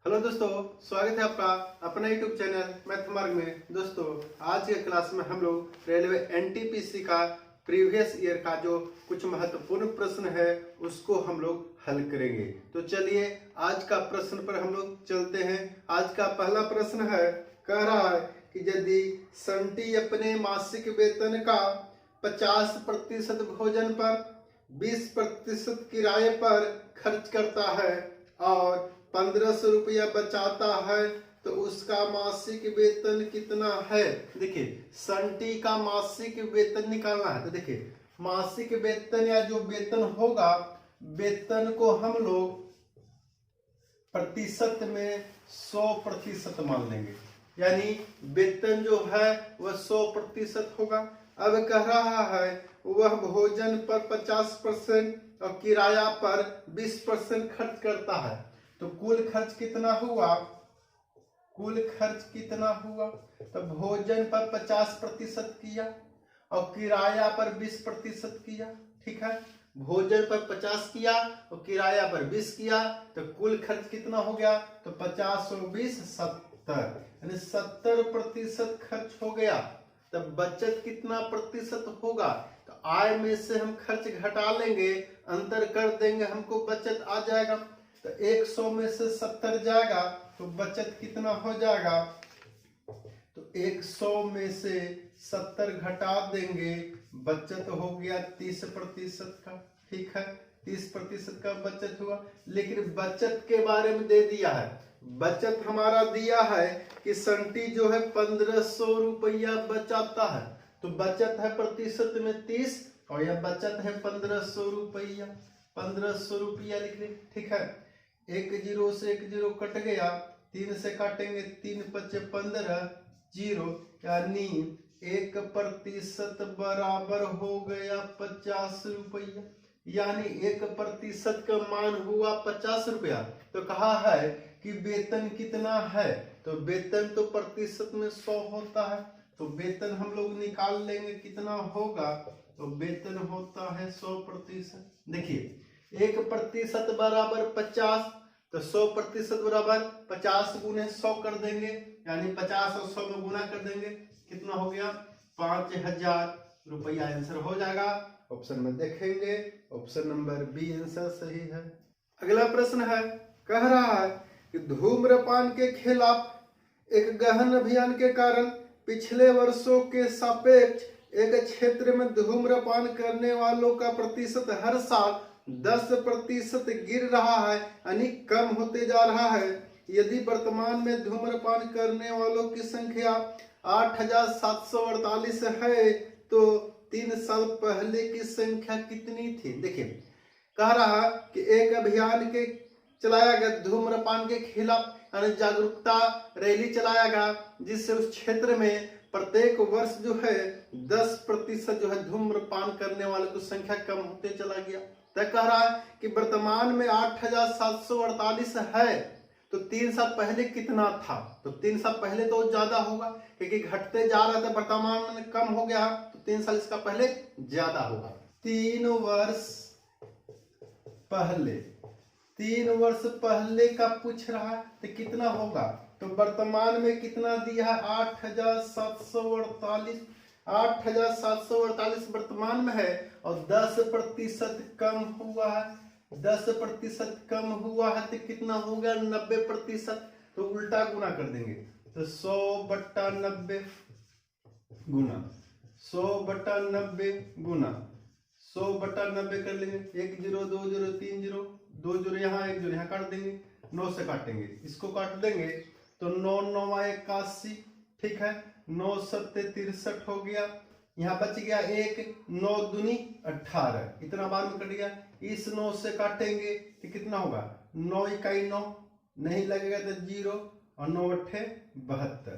Hello दोस्तों, स्वागत है आपका अपना यूट्यूब चैनल मैथ मार्ग में। दोस्तों, आज के क्लास में हम लोग रेलवे एनटीपीसी का प्रीवियस ईयर का जो कुछ महत्वपूर्ण प्रश्न है उसको हम लोग हल करेंगे। तो चलिए आज का प्रश्न पर हम लोग चलते हैं। आज का पहला प्रश्न है, कह रहा है कि यदि संटी अपने मासिक वेतन का 50% भोजन पर, 20% किराए पर खर्च करता है और 1500 रुपया बचाता है, तो उसका मासिक वेतन कितना है। देखिए, संटी का मासिक वेतन निकालना है। तो देखिए, मासिक वेतन या जो वेतन होगा, वेतन को हम लोग प्रतिशत में 100% मान लेंगे, यानी वेतन जो है वह 100% होगा। अब कह रहा है वह भोजन पर 50% और किराया पर 20% खर्च करता है, तो कुल खर्च कितना हुआ। कुल खर्च कितना हुआ, तो भोजन पर 50% किया और किराया पर 20% किया। ठीक है, भोजन पर 50 किया और किराया पर 20 किया, तो कुल खर्च कितना हो गया। तो 50 और 20 70, यानी 70% खर्च हो गया। तब बचत कितना प्रतिशत होगा। तो आय में से हम खर्च घटा लेंगे, अंतर कर देंगे, हमको बचत आ जाएगा। तो 100 में से 70 जाएगा, तो बचत कितना हो जाएगा। तो 100 में से 70 घटा देंगे, बचत हो गया 30% का। ठीक है, 30% का बचत हुआ। लेकिन बचत के बारे में दे दिया है, बचत हमारा दिया है कि संटी जो है 1500 रुपया बचाता है, तो बचत है प्रतिशत में 30 और यह बचत है 1500 रुपया। 1500 रुपया लिख ले। ठीक है, 1 0 से 1 0 कट गया, 3 से काटेंगे, 3 5 15 0, यानी 1% बराबर हो गया 50 रुपया, यानी 1% का मान हुआ 50 रुपया। तो कहा है कि वेतन कितना है, तो वेतन तो प्रतिशत में 100 होता है, तो वेतन हम लोग निकाल लेंगे कितना होगा। तो वेतन होता है 100%। देखिए, 1% बराबर 50, तो 100% बराबर 50 गुने 100 कर देंगे, यानी 50 और 100 में गुना कर देंगे, कितना हो गया 5000 रुपया। आंसर हो जाएगा। ऑप्शन में देखेंगे, ऑप्शन नंबर बी आंसर सही है। अगला प्रश्न है, कह रहा है कि धूम्रपान के खिलाफ एक गहन अभियान के कारण पिछले वर्षों के सापेक्ष एक क्षेत्र में धूम्रपान करने वालों का प्रतिशत हर साल 10% गिर रहा है, यानी कम होते जा रहा है। यदि वर्तमान में धूम्रपान करने वालों की संख्या 8748 है, तो 3 साल पहले की संख्या कितनी थी। देखिए, कह रहा कि एक अभियान के चलाया गया धूम्रपान के खिलाफ, यानी जागरूकता रैली चलाया गया, जिससे उस क्षेत्र में प्रत्येक वर्ष जो है 10% जो है धूम्रपान करने वालों की संख्या कम होते चला गया। तो कह रहा है कि वर्तमान में 8748 है, तो 3 साल पहले कितना था। तो 3 साल पहले तो ज्यादा होगा, क्योंकि घटते जा रहा था, वर्तमान में कम हो गया, तो 3 साल इसका पहले ज्यादा होगा। 3 वर्ष पहले, 3 वर्ष पहले का पूछ रहा है, तो कितना होगा। तो वर्तमान में कितना दिया है 8748, 8748 वर्तमान में है और 10% कम हुआ है। 10% कम हुआ है, तो कितना हो गया 90%। तो उल्टा गुना कर देंगे, तो 100/90 गुना 100/90 गुना 100/90 कर लेंगे। 1 0 2 0 3 0, 2 0 यहाँ, 1 0 यहाँ काट देंगे, 9 से काटेंगे, इसको काट देंगे, तो 9 9 81। ठीक है, 9 7 63 हो गया, यहाँ बच गया 1, 9 दूनी 18, इतना बार में कट गया। इस 9 से काटेंगे तो कितना होगा, 9 इकाई 9, नहीं लगेगा तो 0 और 9 8 72।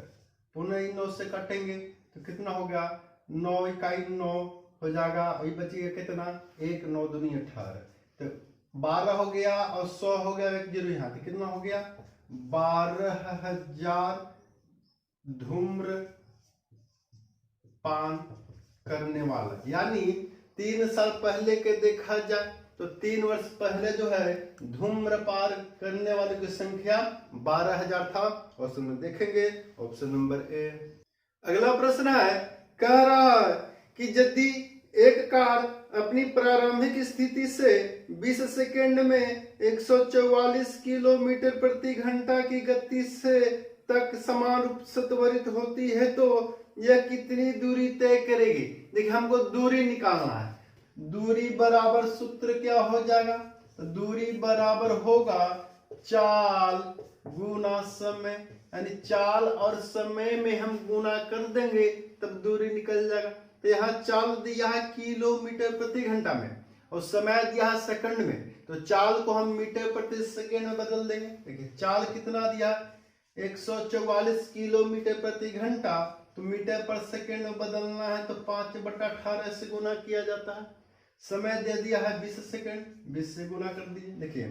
पुनः इन 9 से काटेंगे तो कितना हो गया, 9 इकाई 9 हो जाएगा, वही बचिएगा कितना 1, 9 दूनी 18, तो 12 हो गया और 100 हो गया, 1 0 यहाँ, तो कितना हो गया 12000 धूम्रपान करने वाला। यानी 3 साल पहले के देखा जाए तो 3 वर्ष पहले जो है धूम्रपान करने वालों की संख्या 12,000 था। ऑप्शन में देखेंगे ऑप्शन नंबर ए। अगला प्रश्न है, कह रहा है कि यदि एक कार अपनी प्रारंभिक स्थिति से 20 सेकंड में 144 किलोमीटर प्रति घंटा की गति से तक समान रूप से त्वरित होती है तो यह कितनी दूरी तय करेगी। देखिए हमको दूरी निकालना है। दूरी बराबर सूत्र क्या हो जाएगा, तो दूरी बराबर होगा चाल गुना समय, यानी चाल और समय में हम गुना कर देंगे तब दूरी निकल जाएगा। तो यहाँ चाल दिया है किलोमीटर प्रति घंटा में और समय दिया है सेकंड में, तो चाल को हम मीटर प्रति सेकंड में बदल देंगे। देखिए चाल कितना दिया, 144 किलोमीटर प्रति घंटा, तो मीटर पर सेकंड में बदलना है तो 5/18 से गुना किया जाता है। समय दे दिया है 20 सेकंड, 20 से गुना कर दीजिए। देखिए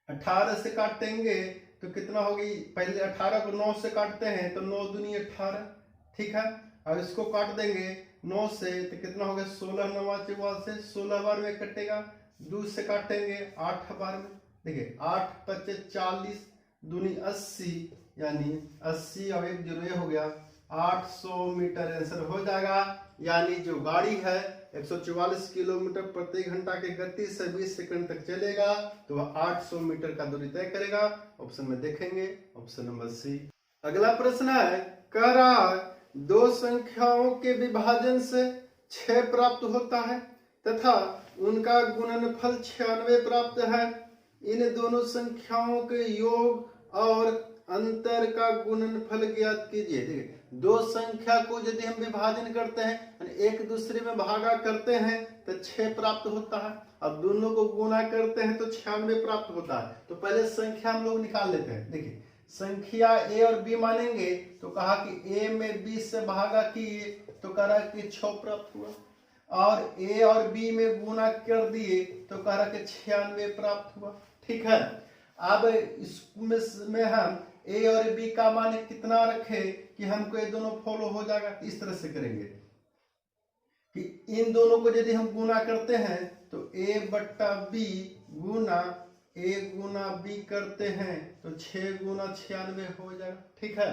18 से काटेंगे तो कितना होगी, पहले 18 को 9 से काटते हैं तो 9 दूनी 18, ठीक है। और इसको काट देंगे 9 से तो कितना होगा, 16 9 से 16 बार में कटेगा। 2 से काटेंगे 8 बार में, देखिए 8 25 40 दूनी 80, यानी 80 और 1 0 हो गया 800 मीटर आंसर हो जाएगा। यानी जो गाड़ी है 144 किलोमीटर प्रति घंटा की गति से 20 सेकंड तक चलेगा तो वह 800 मीटर का दूरी तय करेगा। ऑप्शन में देखेंगे ऑप्शन नंबर सी। अगला प्रश्न है, कह रहा है दो संख्याओं के विभाजन से 6 प्राप्त होता है तथा उनका गुणनफल 96 प्राप्त है। इन दोनों संख्याओं के योग और अंतर का गुणनफल ज्ञात कीजिए। देखिए दो संख्या को यदि हम विभाजन करते हैं, एक दूसरे में भागा करते हैं तो 6 प्राप्त होता है, अब दोनों को गुना करते हैं तो 96 प्राप्त होता है। तो पहले संख्या हम लोग निकाल लेते हैं। देखिए संख्या a और b मानेंगे तो कहा कि a में b से भागा किए तो कह रहा कि 6 प्राप्त हुआ, और a और b में गुना कर दिए तो कह रहा कि 96 प्राप्त हुआ, ठीक है। अब इसमें हम a और b का मान कितना रखे कि हमको ये दोनों फॉलो हो जाएगा। इस तरह से करेंगे कि इन दोनों को यदि हम गुना करते हैं तो a/b Guna a Guna b करते हैं तो 6 गुना 96 हो जाएगा, ठीक है।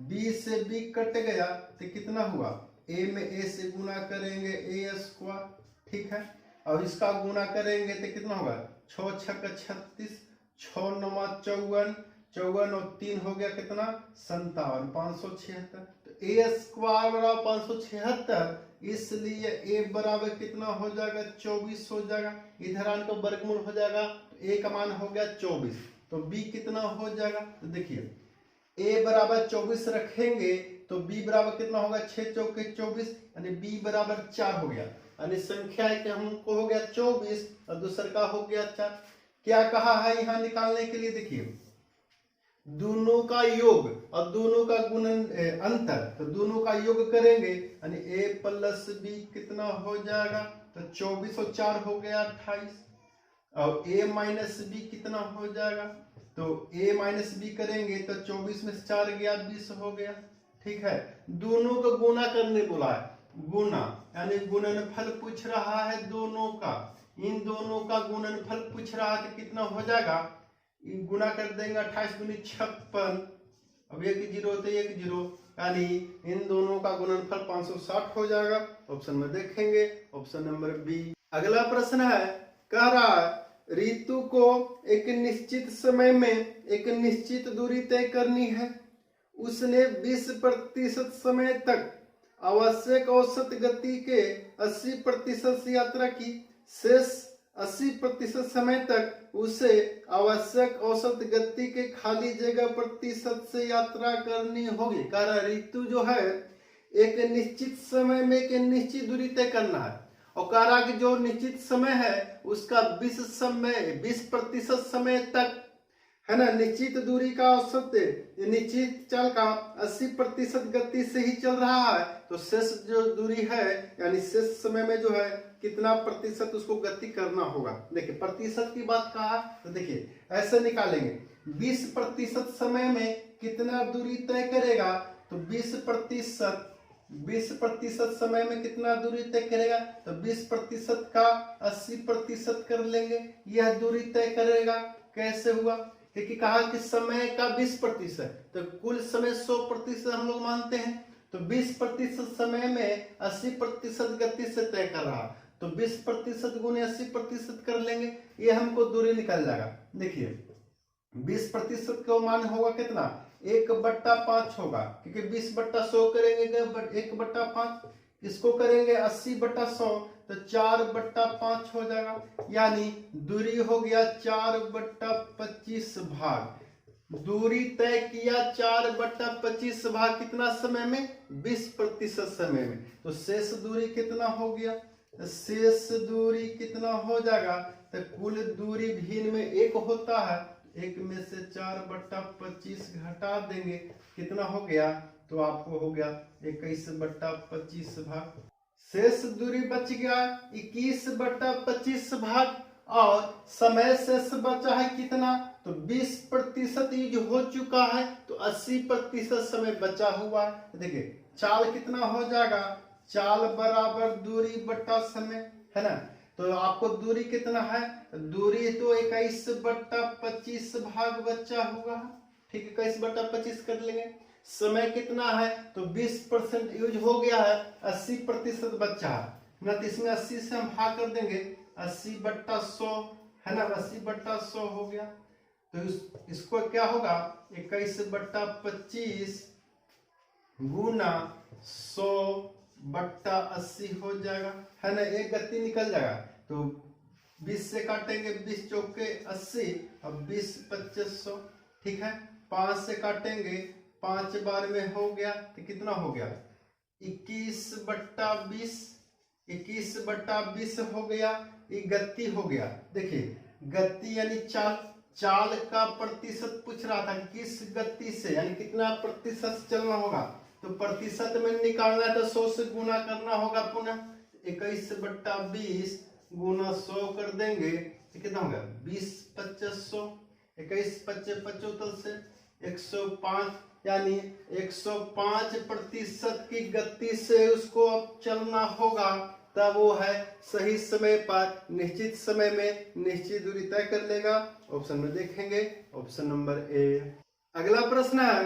b से b कट गया तो कितना हुआ, a में a से गुना करेंगे a², ठीक है। और इसका गुना करेंगे तो कितना होगा, 6 6 36, 6 9 54, 54 और 3 हो गया कितना 57, 576। तो a² बराबर 576, इसलिए a बराबर कितना हो जाएगा 24 हो जाएगा। इधर आने को वर्गमूल हो जाएगा तो a का मान हो गया 24, तो b कितना हो जाएगा, तो देखिए a बराबर 24 रखेंगे तो b बराबर कितना होगा 6 चौके 24, यानी b बराबर 4 हो गया। यानी संख्या के हमको हो गया 24 और दूसर का हो गया 4। क्या कहा है यहाँ निकालने के लिए, देखिए दोनों का योग और दोनों का गुणन अंतर, तो दोनों का योग करेंगे यानी a प्लस b कितना हो जाएगा, तो 24 और 4 हो गया 28, और a माइनस b कितना हो जाएगा, तो a माइनस b करेंगे तो 24 में से 4 गया 20 हो गया, ठीक है। दोनों को गुना करने बोला है, गुना यानी गुणनफल पूछ रहा है दोनों का, इन दोनों का गुणनफल पूछ रहा है तो कितना हो जाएगा, गुना कर देंगे 28 दूनी 56, अब 1 0 तो 1 0, यानी इन दोनों का गुणनफल 560 हो जाएगा। ऑप्शन में देखेंगे ऑप्शन नंबर बी। अगला प्रश्न है, कह रहा है ऋतु को एक निश्चित समय में एक निश्चित दूरी तय करनी है। उसने 20% समय तक आवश्यक औसत गति के 80% से यात्रा की, शेष 80% समय तक उसे आवश्यक औसत गति के खाली जगह प्रतिशत से यात्रा करनी होगी। कह रहा ऋतु जो है एक निश्चित समय में एक निश्चित दूरी तय करना है, और कह रहा कि जो निश्चित समय है उसका 20% समय तक है ना, निश्चित दूरी का औसत निश्चित चल का 80% गति से ही चल रहा है, तो शेष जो दूरी है यानी शेष समय में जो है कितना प्रतिशत उसको गति करना होगा। देखिए प्रतिशत की बात कहा तो देखिए ऐसे निकालेंगे, 20% समय में कितना दूरी तय करेगा, तो 20% 20% समय में कितना दूरी तय करेगा? तो 20% का 80% कर लेंगे, यह दूरी तय करेगा। कैसे हुआ? क्योंकि कहा कि समय का 20%, तो कुल समय 100% हम लोग मानते हैं, तो 20% समय में 80% गति से तय कर रहा, तो 20% गुने 80% कर लेंगे, ये हमको दूरी निकल जाएगा। देखिए 20% का मान होगा कितना? 1/5 होगा, क्योंकि 20/100 करेंगे 1/5, इसको करेंगे 80/100, तो 4/5 हो जाएगा, यानी दूरी हो गया 4/25 भाग। दूरी तय किया 4/25 भाग कितना समय में? 20% समय में। तो शेष दूरी कितना हो गया? तो शेष दूरी कितना हो जाएगा? तो कुल दूरी भिन्न में 1 होता है, 1 में से 4/25 घटा देंगे, कितना हो गया? तो आपको हो गया 21/25 भाग। शेष दूरी बच गया 21/25 भाग, और समय शेष बचा है कितना? तो 20% यूज हो चुका है, तो 80% समय बचा हुआ है। देखिए चाल कितना हो जाएगा? चाल बराबर दूरी बटा समय, है ना? तो आपको दूरी कितना है? दूरी तो 21/25 भाग बचा हुआ है, ठीक है, 21/25 कर लेंगे। समय कितना है? तो 20% यूज हो गया है, 80% बचा है ना, तो इसमें 80 से हम भाग कर देंगे, 80/100 है ना, 80/100 हो गया। तो इसको क्या होगा? 21/25 गुना 100/80 हो जाएगा, है ना, एक गति निकल जाएगा। तो 20 से काटेंगे, 20 चौके 80 और 20/2500, ठीक है। 5 से काटेंगे, 5 बार में हो गया, तो कितना हो गया? 21/20, 21/20 हो गया, ये गति हो गया। देखिए गति यानी चाल, चाल का प्रतिशत पूछ रहा था, किस गति से, यानी कितना प्रतिशत चलना होगा, तो प्रतिशत में निकालना है तो 100 से गुना करना होगा पुनः, 21/20 गुना 100 कर देंगे, तो कितना होगा? 20/2500, 21/25 से 105, यानी 105% की गति से उसको अब चलना होगा, तब वो है सही समय पर निश्चित समय में निश्चित दूरी तय कर लेगा। ऑप्शन में देखेंगे, ऑप्शन नंबर ए। अगला प्रश्न है,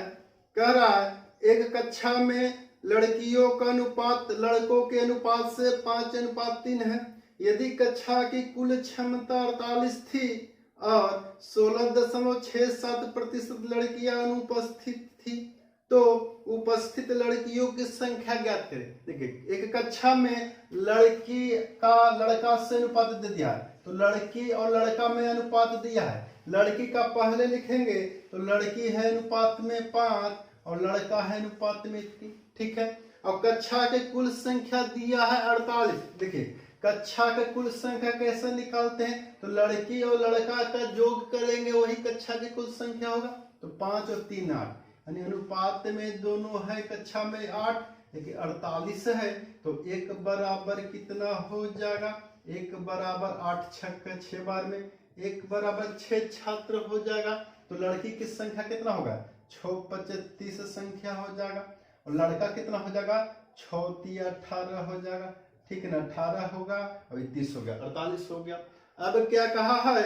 कह रहा है एक कक्षा में लड़कियों का अनुपात लड़कों के अनुपात से 5:3 है। यदि कक्षा की कुल क्षमता 48 थी और 16.67% लड़कियां अनुपस्थित थी, तो उपस्थित लड़कियों की संख्या ज्ञात करें। देखिए एक कक्षा में लड़की का लड़का से अनुपात दे दिया है, तो लड़की और लड़का में अनुपात दिया है। लड़की का पहले लिखेंगे, तो लड़की है अनुपात में 5 और लड़का है अनुपात में 3, ठीक है। और कक्षा के कुल संख्या दिया है 48। देखिए कक्षा का कुल संख्या कैसे निकालते हैं? तो लड़की और लड़का का योग करेंगे, वही कक्षा की कुल संख्या होगा। तो 5 और 3 8, यानी अनुपात में दोनों है, कक्षा में 8 लेकिन 48 है, तो 1 बराबर कितना हो जाएगा? 1 बराबर 8 छक्का 6 बार में 1 बराबर 6 छात्र हो जाएगा। तो लड़की की संख्या कितना होगा? 6×5 = 30 संख्या हो जाएगा, और लड़का कितना हो जाएगा? 6×3 = 18 हो जाएगा, ठीक है ना। 18 होगा और 30 हो गया, 48 हो गया। अब क्या कहा है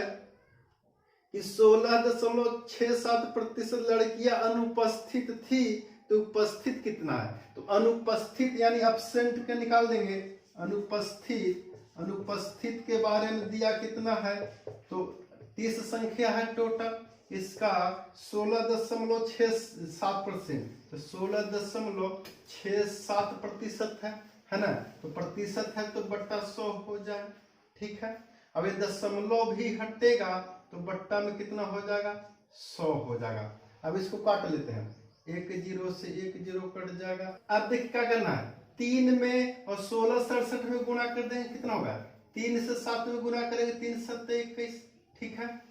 कि 16.67% लड़कियां अनुपस्थित थी, तो उपस्थित कितना है? तो अनुपस्थित यानी एब्सेंट के निकाल देंगे। अनुपस्थित के बारे में दिया कितना है? तो 30 संख्या है टोटल, इसका 16.67%, तो 16.67% है ना, तो प्रतिशत है तो बट्टा 100 हो जाए, ठीक है। अब ये दशमलव भी हटेगा, तो बट्टा में कितना हो जाएगा? 100 हो जाएगा। अब इसको काट लेते हैं, 1 0 से 1 0 कट जाएगा। अब देखिए क्या करना है, 3 में और 16 67 में गुणा कर देंगे, कितना होगा? 3 से 7 में गुणा करेंगे, 3 7 21, ठीक है।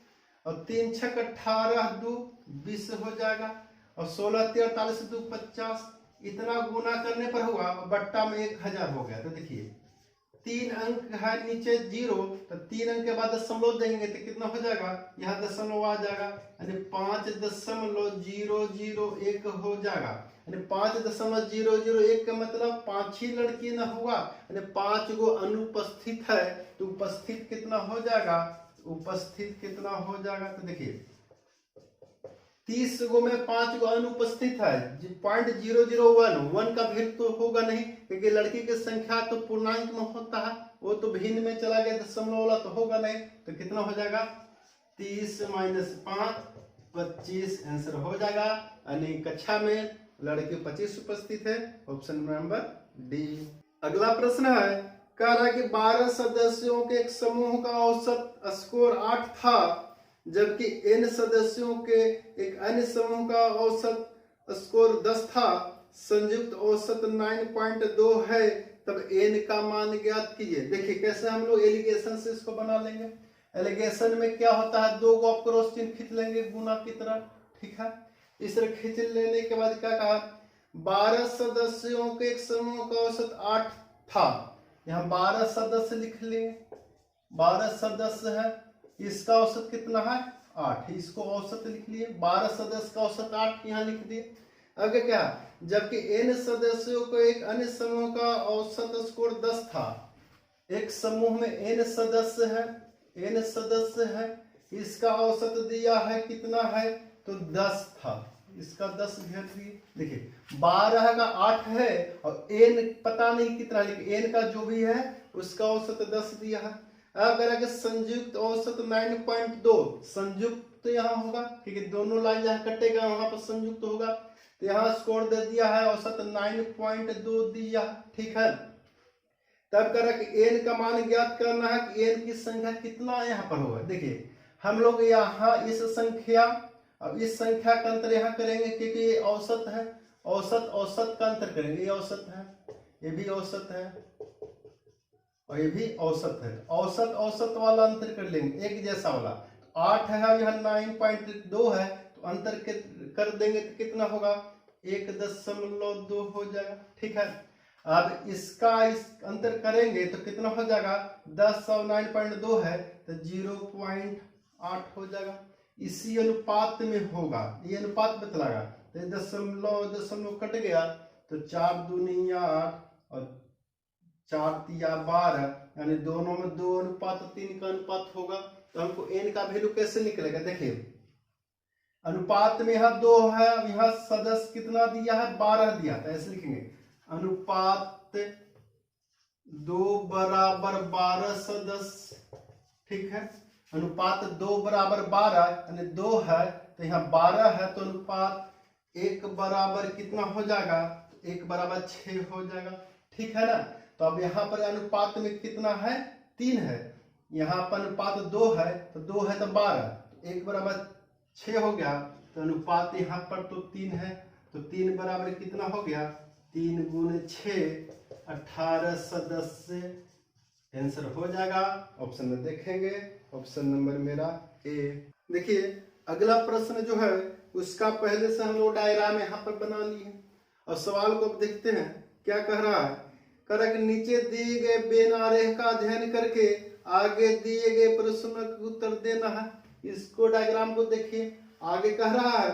और 3 6 18 2 20 हो जाएगा, और 16 3 48 2 50, इतना गुना करने पर हुआ, बट्टा में 1000 हो गया। तो देखिए 3 अंक है नीचे 0, तो 3 अंक के बाद दशमलव देंगे तो कितना हो जाएगा, यहाँ दशमलव आ जाएगा, यानी 5.001 हो जाएगा। यानी 5.001 का मतलब 5 ही लड़की ना हुआ, यानी 5 गो अनुपस्थित है, तो उपस्थित कितना हो जाएगा, उपस्थित कितना हो जाएगा, तो देखिए 30 गो में 5 गो अनुपस्थित है, 0.001 का भिन्न तो होगा नहीं, क्योंकि लड़की की संख्या तो पूर्णांक में होता है, वो तो भिन्न में चला गया, दशमलव वाला तो होगा नहीं, तो कितना हो जाएगा 30 - 5 25 आंसर हो जाएगा। यानी कक्षा में लड़के 25 उपस्थित है, ऑप्शन नंबर डी। अगला प्रश्न है, कह रहा है कि 12 सदस्यों के एक समूह का औसत स्कोर 8 था, जबकि n सदस्यों के एक अन्य समूह का औसत स्कोर 10 था, संयुक्त औसत 9.2 है, तब n का मान ज्ञात कीजिए। देखिए कैसे हम लोग एलिगेशन से इसको बना लेंगे। एलिगेशन में क्या होता है, 2 को आप क्रॉस चिन्ह खींच लेंगे गुना की तरह, ठीक है। इस तरह खींच लेने के बाद क्या कहा, 12 सदस्यों के एक समूह का औसत 8 था, यहाँ 12 सदस्य लिख लेंगे, 12 सदस्य है, इसका औसत कितना है 8, इसको औसत लिख लिए, 12 सदस्य का औसत 8 यहाँ लिख दिए। आगे क्या, जबकि n सदस्यों को एक अन्य समूह का औसत स्कोर 10 था, एक समूह में n सदस्य है, इसका औसत दिया है कितना है, तो 10 था, इसका 10 घेर दिए। देखिए 12 का 8 है और n पता नहीं कितना, लेकिन n का जो भी है उसका औसत 10 दिया है। अब कह संयुक्त औसत 9.2, संयुक्त तो यहाँ होगा क्योंकि दोनों लाइन जहाँ कटेगा वहां पर संयुक्त होगा, तो यहाँ स्कोर दे दिया है औसत 9.2 दिया, ठीक है। तब कह रहा कि n का मान ज्ञात करना है कि n की संख्या कितना यहाँ पर होगा। देखिए हम लोग यहाँ इस संख्या अब इस संख्या का अंतर यहाँ करेंगे क्योंकि ये औसत है, औसत का अंतर करेंगे, ये औसत है, ये भी औसत है और ये भी औसत है, औसत वाला अंतर कर लेंगे, एक जैसा वाला। 8 है यहाँ 9.2 है, तो अंतर कर देंगे तो कितना होगा, 1.2 हो जाएगा, ठीक है। अब इसका इस अंतर करेंगे तो कितना हो जाएगा, 10 और 9.2 है तो 0.8 हो जाएगा। इसी अनुपात में होगा, ये अनुपात बतलागा, तो दशमलव कट गया, तो 4 दूनी 8 और 4 तिया 12, यानी दोनों में 2:3 का अनुपात होगा। तो हमको n का वैल्यू कैसे निकलेगा, देखिए अनुपात में यहाँ 2 है, अब यहाँ सदस्य कितना दिया है, 12 दिया था, ऐसे लिखेंगे अनुपात 2 बराबर 12 सदस्य, ठीक है। अनुपात 2 बराबर 12 यानी 2 है, तो यहाँ 12 है, तो अनुपात 1 बराबर कितना हो जाएगा, 1 बराबर 6 हो जाएगा, ठीक है ना। तो अब यहाँ पर अनुपात में कितना है, 3 है, यहाँ पर अनुपात 2 है, तो 2 है तो 12, तो 1 बराबर 6 हो गया, तो अनुपात यहाँ पर तो 3 है, तो 3 बराबर कितना हो गया, 3 गुने 6 18 सदस्य, आंसर हो जाएगा। ऑप्शन में देखेंगे, ऑप्शन नंबर मेरा ए। देखिए अगला प्रश्न जो है उसका पहले से हम लोग डायग्राम यहाँ पर बना लिए और सवाल को अब देखते हैं क्या कह रहा है। कह रहा है कि नीचे दिए गए वेन आरेख का अध्ययन करके आगे दिए गए प्रश्नों का उत्तर देना है। इसको डायग्राम को देखिए, आगे कह रहा है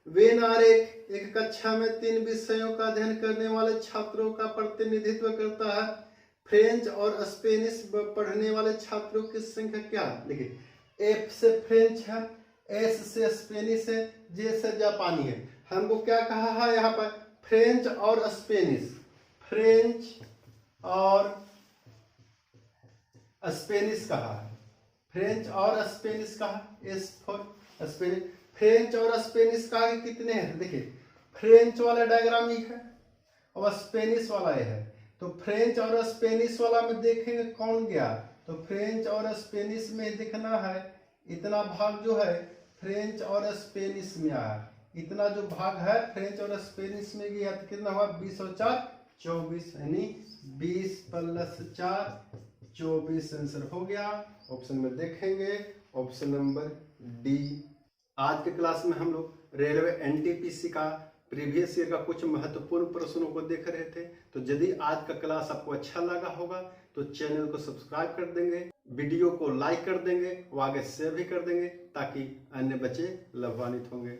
वेन आरेख एक कक्षा में 3 विषयों का अध्ययन करने वाले छात्रों का प्रतिनिधित्व करता है। फ्रेंच और स्पेनिश पढ़ने वाले छात्रों की संख्या क्या है। देखिए एफ से फ्रेंच है, एस से स्पेनिश है, जे से जापानी है। हमको क्या कहा है यहाँ पर, फ्रेंच और स्पेनिश, फ्रेंच और स्पेनिश कहा है, फ्रेंच और स्पेनिश कहा, एस फॉर स्पेनिश। फ्रेंच और स्पेनिश का कितने हैं, देखिए फ्रेंच वाला डायग्राम ही है और स्पेनिश वाला ये है। तो फ्रेंच और स्पेनिश वाला में देखेंगे कौन गया, तो फ्रेंच और स्पेनिश में देखना है, इतना भाग जो है फ्रेंच और स्पेनिश में आया, इतना जो भाग है फ्रेंच और स्पेनिश में गया, तो कितना हुआ 20 और 4 24, यानी 20 + 4 24 आंसर हो गया। ऑप्शन में देखेंगे, ऑप्शन नंबर डी। आज के क्लास में हम लोग रेलवे एनटीपीसी का प्रीवियस ईयर का कुछ महत्वपूर्ण प्रश्नों को देख रहे थे। तो यदि आज का क्लास आपको अच्छा लगा होगा तो चैनल को सब्सक्राइब कर देंगे, वीडियो को लाइक कर देंगे, वो आगे शेयर भी कर देंगे ताकि अन्य बच्चे लाभान्वित होंगे।